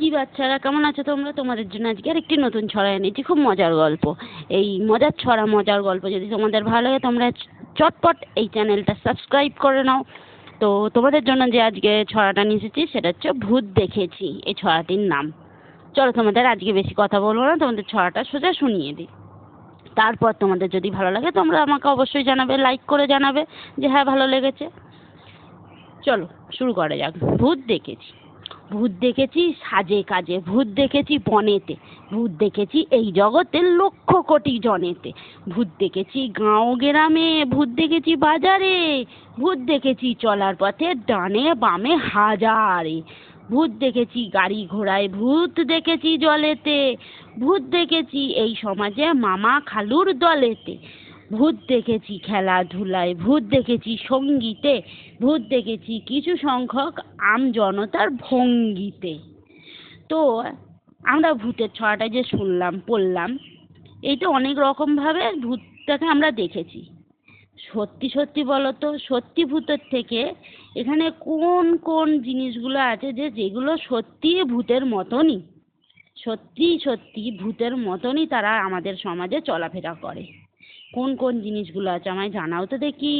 কি বাচ্চারা, কেমন আছো তোমরা? তোমাদের জন্য আজকে আরেকটি নতুন ছড়া এনেছি, খুব মজার গল্প। এই মজার ছড়া, মজার গল্প যদি তোমাদের ভালো লাগে তোমরা চটপট এই চ্যানেলটা সাবস্ক্রাইব করে নাও। তো তোমাদের জন্য যে আজকে ছড়াটা নিয়ে এসেছি সেটা হচ্ছে ভূত দেখেছি, এই ছড়াটির নাম। চলো তোমাদের আজকে বেশি কথা বলবো না, তোমাদের ছড়াটা সোজা শুনিয়ে দিই। তারপর তোমাদের যদি ভালো লাগে তোমরা আমাকে অবশ্যই জানাবে, লাইক করে জানাবে যে হ্যাঁ ভালো লেগেছে। চলো শুরু করা যাক। ভূত দেখেছি। ভূত দেখেছি সাজে কাজে, ভূত দেখেছি বনেতে, ভূত দেখেছি এই জগতের লক্ষ কোটি জনেতে, ভূত দেখেছি গাঁও গ্রামে, ভূত দেখেছি বাজারে, ভূত দেখেছি চলার পথে ডানে বামে হাজারে, ভূত দেখেছি গাড়ি ঘোড়ায়, ভূত দেখেছি জলেতে, ভূত দেখেছি এই সমাজে মামা খালুর দলেতে, ভূত দেখেছি খেলাধুলায়, ভূত দেখেছি সঙ্গীতে, ভূত দেখেছি কিছু সংখ্যক জনতার ভঙ্গিতে। তো আমরা ভূতের ছড়াটা যে শুনলাম পড়লাম, এইটা অনেক রকমভাবে ভূতটাকে আমরা দেখেছি। সত্যি সত্যি বলো তো, সত্যি ভূতের থেকে এখানে কোন কোন জিনিসগুলো আছে যেগুলো সত্যি ভূতের মতনই, সত্যি সত্যি ভূতের মতনই তারা আমাদের সমাজে চলাফেরা করে? কোন কোন জিনিসগুলো আছে আমায় জানাও তো দেখি।